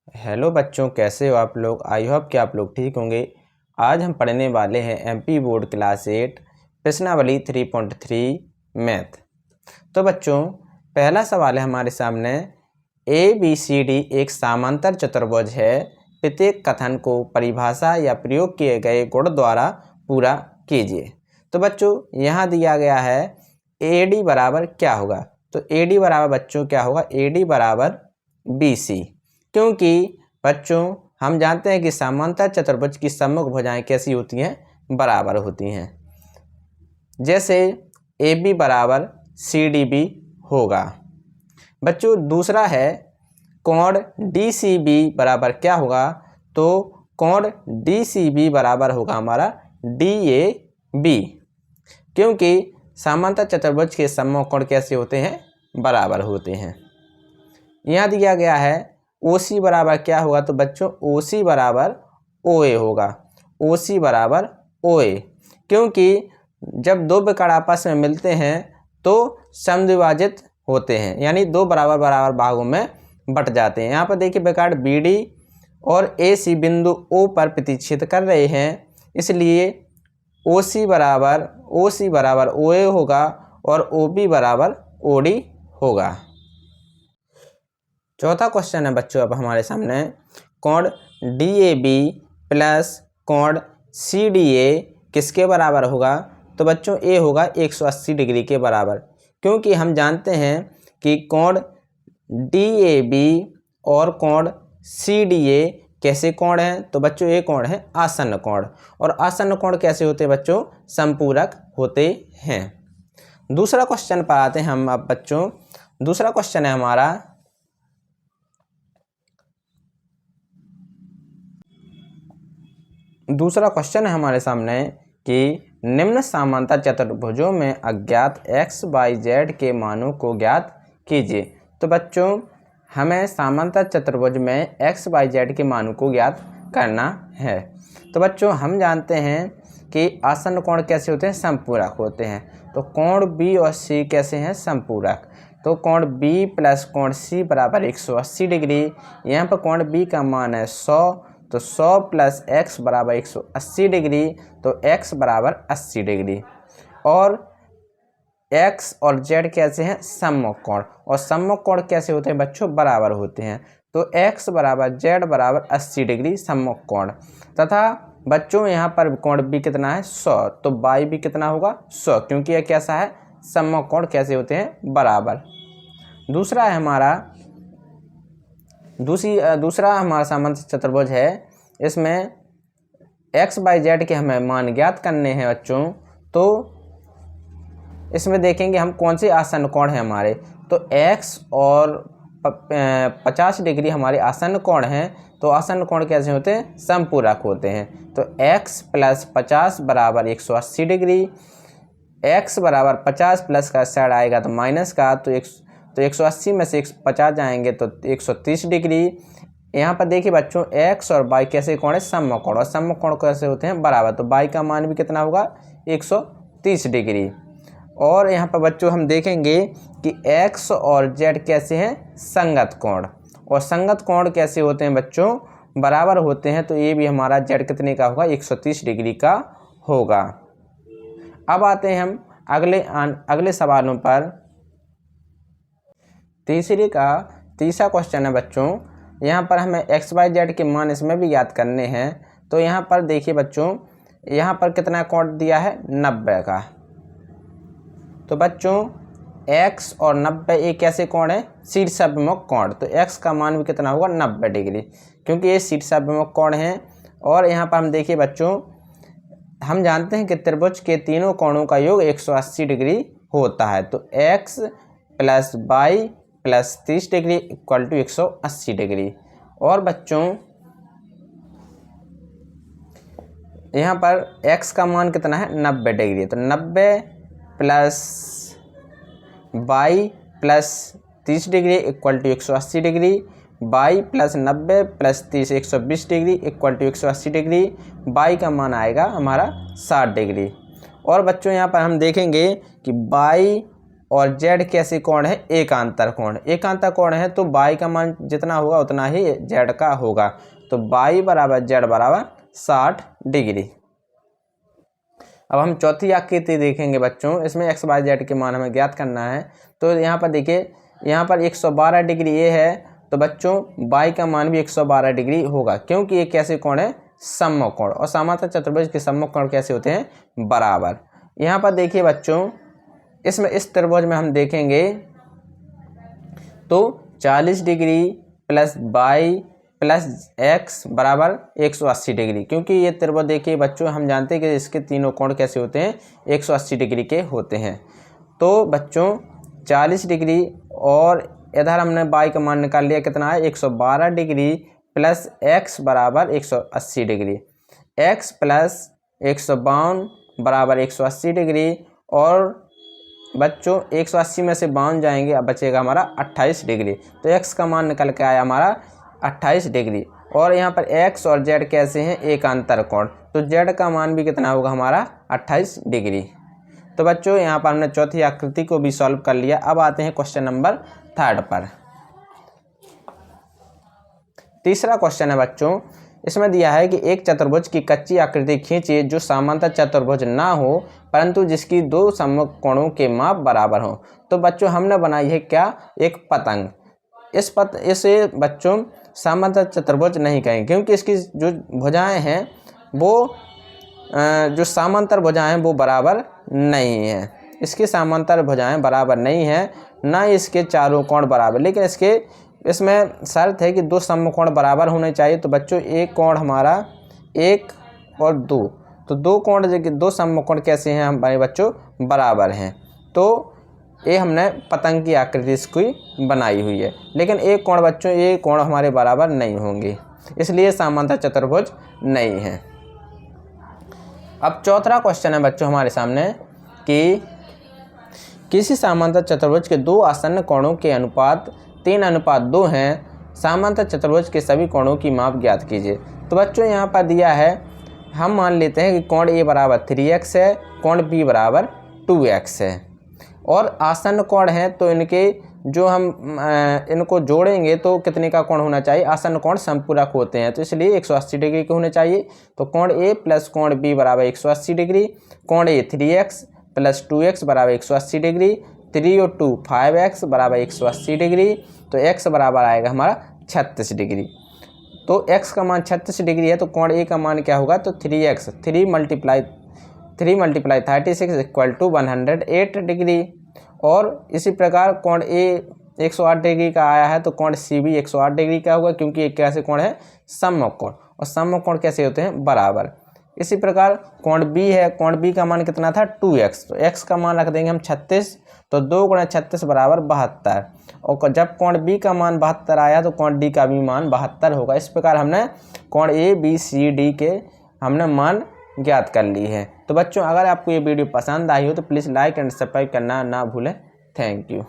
Hello बच्चों, कैसे हो आप लोग। आई होप कि आप लोग ठीक होंगे। आज हम पढ़ने वाले हैं एमपी बोर्ड क्लास 8 प्रश्नावली 3.3 मैथ। तो बच्चों, पहला सवाल है हमारे सामने। ABCD एक समांतर चतुर्भुज है। प्रत्येक कथन को परिभाषा या प्रयोग किए गए गुण द्वारा पूरा कीजिए। तो बच्चों, यहाँ दिया गया है AD बराबर क्या होगा। तो AD बराबर बच्चों क्या होगा, AD बराबर BC। क्योंकि बच्चों हम जानते हैं कि समांतर चतुर्भुज की सम्मुख भुजाएं कैसी होती हैं, बराबर होती हैं। जैसे AB बराबर CDB होगा। बच्चों दूसरा है कोण DCB बराबर क्या होगा। तो कोण DCB बराबर होगा हमारा DAB। क्योंकि समांतर चतुर्भुज के सम्मुख कोण कैसे होते हैं, बराबर होते हैं। यहाँ दिया गया है OC बराबर क्या होगा। तो बच्चों OC बराबर OA होगा। OC बराबर OA, क्योंकि जब दो विकर्ण आपस में मिलते हैं तो समद्विभाजित होते हैं, यानी दो बराबर बराबर भागों में बट जाते हैं। यहाँ पर देखिए विकर्ण BD और AC बिंदु O पर प्रतिच्छेद कर रहे हैं, इसलिए OC बराबर OA होगा और OB बराबर OD होगा। चौथा क्वेश्चन है बच्चों अब हमारे सामने, कोण DAB प्लस कोण CDA किसके बराबर होगा। तो बच्चों ए होगा 180 डिग्री के बराबर। क्योंकि हम जानते हैं कि कोण DAB और कोण CDA कैसे कोण हैं। तो बच्चों ये कोण है आसन्न कोण, और आसन्न कोण कैसे होते हैं बच्चों, समपूरक होते हैं। दूसरा क्वेश्चन पर आते हैं हम अब बच्चों। दूसरा क्वेश्चन है हमारा, दूसरा क्वेश्चन है हमारे सामने कि निम्न समांतर चतुर्भुजों में अज्ञात x, y, z के मानों को ज्ञात कीजिए। तो बच्चों हमें समांतर चतुर्भुज में x, y, z के मानों को ज्ञात करना है। तो बच्चों हम जानते हैं कि आसन्न कोण कैसे होते हैं, समपूरक होते हैं। तो कोण B और C कैसे हैं, समपूरक। तो कोण B प्लस कोण C बराबर 180 डिग्री। यहाँ पर कोण B का मान है 100, तो 100 प्लस x बराबर 180 डिग्री, तो x बराबर 80 डिग्री। और x और z कैसे हैं, सम्मुख कोण, और सम्मुख कोण कैसे होते हैं बच्चों, बराबर होते हैं। तो x बराबर z बराबर 80 डिग्री सम्मुख कोण। तथा बच्चों यहाँ पर कोण B कितना है, 100, तो y भी कितना होगा, 100, क्योंकि यह कैसा है, सम्मुख कोण कैसे होते हैं, बराबर। दूसरा है हमारा दूसरा हमारा समांतर चतुर्भुज है। इसमें x, y, z के हमें मान ज्ञात करने हैं बच्चों। तो इसमें देखेंगे हम कौन से आसन्न कोण हैं हमारे। तो x और 50 डिग्री हमारे आसन्न कोण हैं। तो आसन्न कोण कैसे होते हैं, समपूरक होते हैं। तो x प्लस 50 बराबर 180 डिग्री। x बराबर 50 प्लस का साइड आएगा तो माइनस का, तो 180 में से 50 जाएंगे तो 130 डिग्री। यहाँ पर देखिए बच्चों x और y कैसे कोण है, सम्मुख कोण, और सम्मुख कोण कैसे होते हैं, बराबर। तो y का मान भी कितना होगा, 130 डिग्री। और यहाँ पर बच्चों हम देखेंगे कि x और z कैसे हैं, संगत कोण, और संगत कोण कैसे होते हैं बच्चों, बराबर होते हैं। तो ये भी हमारा z कितने का होगा, 130 डिग्री का होगा। अब आते हैं हम अगले सवालों पर। तीसरा क्वेश्चन है बच्चों। यहाँ पर हमें x, y, z के मान इसमें भी याद करने हैं। तो यहाँ पर देखिए बच्चों, यहाँ पर कितना कोण दिया है, 90 का। तो बच्चों x और 90 एक कैसे कोण है, शीर्षाभिमुख कोण। तो x का मान भी कितना होगा, 90 डिग्री, क्योंकि ये शीर्षाभिमुख कोण है। और यहाँ पर हम देखिए बच्चों, हम जानते हैं कि त्रिभुज के तीनों कोणों का योग 180 डिग्री होता है। तो x plus y plus 30 degree equal to 180 degree. और बच्चों यहाँ पर x का मान कितना है, 90 डिग्री। तो 90 plus y plus 30 degree equal to 180 degree. y plus 90 plus 30 120 degree equal to 180 degree. y का मान आएगा हमारा 60 डिग्री। और बच्चों यहाँ पर हम देखेंगे कि y और जेड कैसे कोण है, एकांतर कोण। एकांतर कोण है तो बाई का मान जितना होगा उतना ही जेड का होगा। तो बाई बराबर जेड बराबर 60 डिग्री। अब हम चौथी आकृति देखेंगे बच्चों। इसमें एक्स वाई जेड के मान हमें ज्ञात करना है। तो यहाँ पर देखिए, यहाँ पर 112 डिग्री ये है, तो बच्चों बाई का मान भी 112 डिग्री होगा, क्योंकि ये कैसे कोण है, सम्मुख कोण। और समांतर चतुर्भुज के सम्मुख कोण कैसे होते हैं, बराबर। यहाँ पर देखिए बच्चों, इसमें इस त्रिभुज में हम देखेंगे तो 40 degree plus by plus x बराबर 180 डिग्री, क्योंकि ये त्रिभुज देखिए बच्चों, हम जानते हैं कि इसके तीनों कोण कैसे होते हैं, 180 डिग्री के होते हैं। तो बच्चों 40 डिग्री और इधर हमने बाई का मान निकाल लिया, कितना है, 112 डिग्री प्लस एक्स बराबर 180 डिग्री। एक्स प्लस 152 बराबर 180 डिग्री। और बच्चों 180 में से 52 जाएंगे, अब बचेगा हमारा 28 डिग्री। तो एक्स का मान निकल के आया हमारा 28 डिग्री। और यहाँ पर एक्स और जेड कैसे हैं, एकांतर कोण। तो जेड का मान भी कितना होगा हमारा 28 डिग्री। तो बच्चों यहाँ पर हमने चौथी आकृति को भी सॉल्व कर लिया। अब आते हैं क्वेश्चन नंबर 3 पर। तीसरा क्वेश्चन है बच्चों, इसमें दिया है कि एक चतुर्भुज की कच्ची आकृति खींचिए जो समांतर चतुर्भुज ना हो, परंतु जिसकी दो सम्मुख कोणों के माप बराबर हो। तो बच्चों हमने बनाई है क्या, एक पतंग। इसे बच्चों समांतर चतुर्भुज नहीं कहेंगे, क्योंकि इसकी जो भुजाएं हैं वो जो समांतर भुजाएं हैं वो बराबर नहीं है। इसकी समांतर भुजाएं बराबर नहीं है, ना इसके चारों कोण बराबर। लेकिन इसमें शर्त है कि दो सम्मुख कोण बराबर होने चाहिए। तो बच्चों एक कोण हमारा 1 और 2, तो दो कोण, दो सम्मुख कोण कैसे हैं हमारे बच्चों, बराबर हैं। तो ये हमने पतंग की आकृति इसकी बनाई हुई है। लेकिन एक कोण बच्चों, ये कोण हमारे बराबर नहीं होंगे, इसलिए समांतर चतुर्भुज नहीं है। अब चौथा क्वेश्चन है बच्चों हमारे सामने कि किसी समांतर चतुर्भुज के दो आसन्न कोणों के अनुपात 3:2 हैं। समांतर चतुर्भुज के सभी कोणों की माप ज्ञात कीजिए। तो बच्चों यहाँ पर दिया है, हम मान लेते हैं कि कोण ए बराबर 3x है, कोण बी बराबर 2x है, और आसन्न कोण हैं। तो इनके जो हम इनको जोड़ेंगे तो कितने का कोण होना चाहिए, आसन्न कोण समपूरक होते हैं, तो इसलिए 180 डिग्री के होने चाहिए। तो कोण ए प्लस कोण बी बराबर 180 डिग्री। कोण ए 3x प्लस 2x बराबर 180 डिग्री। 3 और 2 5x बराबर 180 डिग्री। तो x बराबर आएगा हमारा 36 डिग्री। तो x का मान 36 डिग्री है, तो कोण ए का मान क्या होगा, तो 3x 3 multiply 36 equal to 108 degree. और इसी प्रकार कोण ए 108 डिग्री का आया है, तो कोण सी भी 108 डिग्री का होगा, क्योंकि एक कैसे कोण है, सम्मुख कोण। और सम्मुख कोण कैसे होते हैं, बराबर। इसी प्रकार कोण बी है, कोण बी का मान कितना था, 2x। तो x का मान रख देंगे हम 36, तो 2 गुणा 36 बराबर 72। और जब कोण बी का मान 72 आया तो कोण डी का भी मान 72 होगा। इस प्रकार हमने कोण ए बी सी डी के हमने मान ज्ञात कर ली है। तो बच्चों अगर आपको ये वीडियो पसंद आई हो तो प्लीज़ लाइक एंड सब्सक्राइब करना ना भूलें। Thank you.